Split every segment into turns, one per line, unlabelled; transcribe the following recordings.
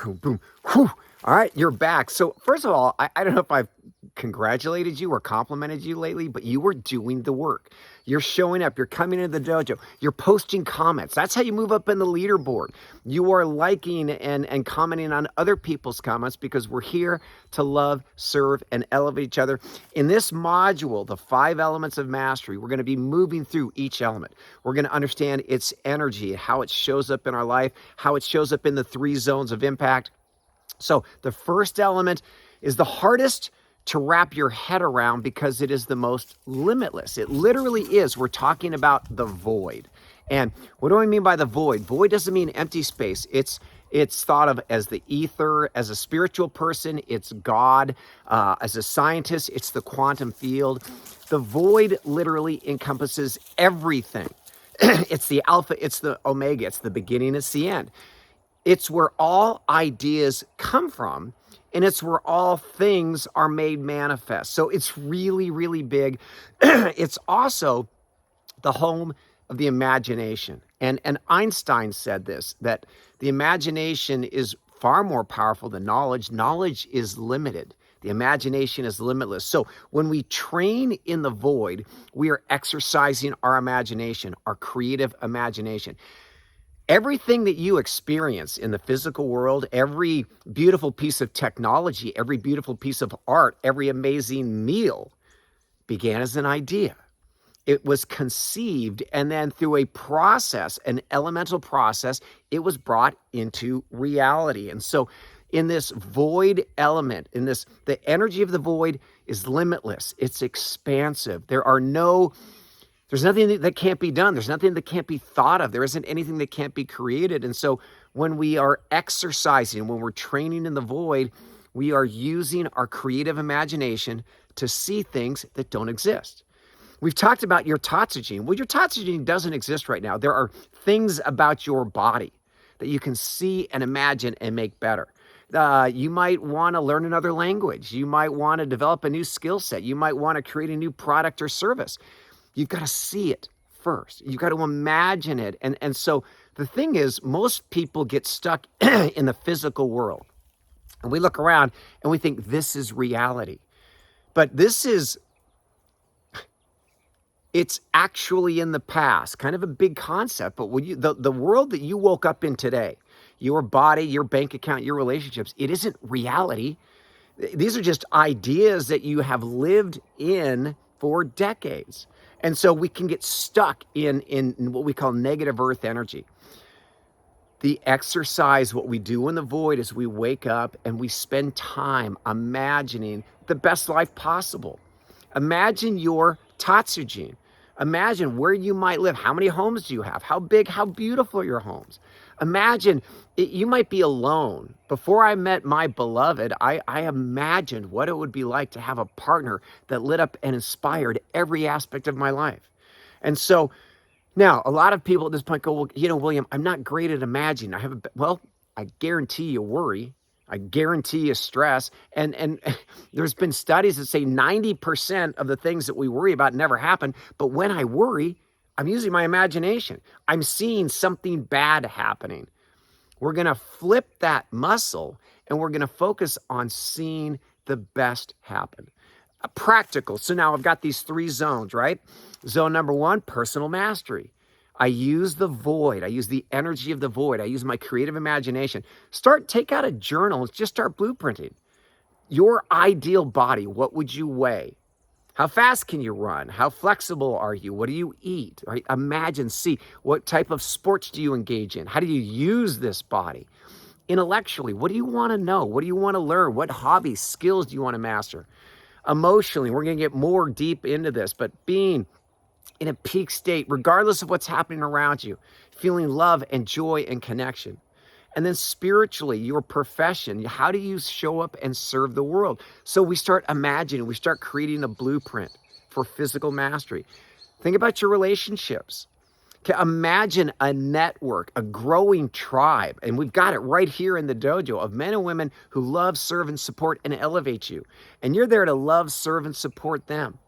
Boom, boom, whew. All right, you're back. So, first of all, I don't know if I've congratulated you or complimented you lately, but you were doing the work. You're showing up, you're coming into the dojo, you're posting comments. That's how you move up in the leaderboard. You are liking and commenting on other people's comments because we're here to love, serve, and elevate each other. In this module, the 5 elements of mastery, we're going to be moving through each element. We're going to understand its energy, how it shows up in our life, how it shows up in the 3 zones of impact. So the first element is the hardest to wrap your head around because it is the most limitless. It literally is. We're talking about the void. And what do I mean by the void? Void doesn't mean empty space. It's thought of as the ether. As a spiritual person, it's God. As a scientist, it's the quantum field. The void literally encompasses everything. It's the alpha, it's the omega, it's the beginning, it's the end. It's where all ideas come from, and it's where all things are made manifest. So it's really, really big. It's also the home of the imagination. And Einstein said this, that the imagination is far more powerful than knowledge. Knowledge is limited. The imagination is limitless. So when we train in the void, we are exercising our imagination, our creative imagination. Everything that you experience in the physical world, every beautiful piece of technology, every beautiful piece of art, every amazing meal began as an idea. It was conceived, and then through a process, an elemental process, it was brought into reality. And so in this void element, the energy of the void is limitless. It's expansive. There's nothing that can't be done. There's nothing that can't be thought of. There isn't anything that can't be created. And so when we are exercising, when we're training in the void, we are using our creative imagination to see things that don't exist. We've talked about your tatsujin. Well, your tatsujin doesn't exist right now. There are things about your body that you can see and imagine and make better. You might want to learn another language. You might want to develop a new skill set. You might want to create a new product or service. You've got to see it first. You've got to imagine it. And so the thing is, most people get stuck in the physical world. And we look around and we think this is reality. But it's actually in the past, kind of a big concept. But when the world that you woke up in today, your body, your bank account, your relationships, it isn't reality. These are just ideas that you have lived in for decades. And so we can get stuck in what we call negative earth energy. The exercise, what we do in the void is we wake up and we spend time imagining the best life possible. Imagine your tatsujin. Imagine where you might live. How many homes do you have? How big, how beautiful are your homes? Imagine you might be alone. Before I met my beloved, I imagined what it would be like to have a partner that lit up and inspired every aspect of my life. And so now a lot of people at this point go, well, William, I'm not great at imagining. I guarantee you worry. I guarantee you stress. And there's been studies that say 90% of the things that we worry about never happen. But when I worry, I'm using my imagination. I'm seeing something bad happening. We're going to flip that muscle and we're going to focus on seeing the best happen. Practical. So now I've got these 3 zones, right? Zone number 1, personal mastery. I use the void. I use the energy of the void. I use my creative imagination. Take out a journal and just start blueprinting. Your ideal body, what would you weigh? How fast can you run? How flexible are you? What do you eat? Right? Imagine, see, what type of sports do you engage in? How do you use this body? Intellectually, what do you want to know? What do you want to learn? What hobbies, skills do you want to master? Emotionally, we're going to get more deep into this, but being in a peak state, regardless of what's happening around you, feeling love and joy and connection. And then spiritually, your profession, how do you show up and serve the world? So we start imagining, we start creating a blueprint for physical mastery. Think about your relationships. Imagine a network, a growing tribe, and we've got it right here in the dojo of men and women who love, serve, and support and elevate you. And you're there to love, serve, and support them.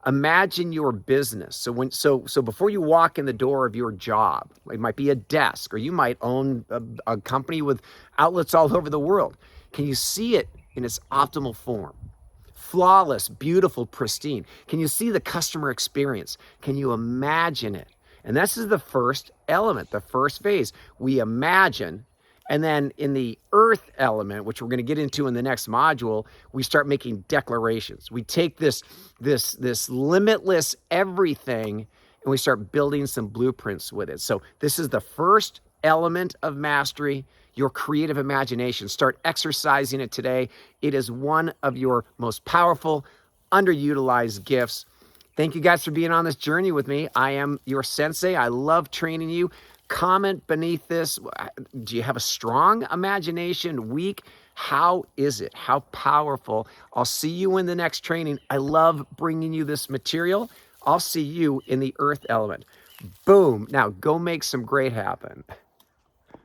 Imagine your business. So before you walk in the door of your job, it might be a desk, or you might own a company with outlets all over the world. Can you see it in its optimal form? Flawless, beautiful, pristine. Can you see the customer experience? Can you imagine it? And this is the first element, the first phase. We imagine, and then in the earth element, which we're going to get into in the next module, we start making declarations. We take this limitless everything and we start building some blueprints with it. So this is the first element of mastery, your creative imagination. Start exercising it today. It is one of your most powerful, underutilized gifts. Thank you guys for being on this journey with me. I am your sensei. I love training you. Comment beneath this. Do you have a strong imagination? Weak? How is it? How powerful? I'll see you in the next training. I love bringing you this material. I'll see you in the earth element. Boom. Now go make some great happen.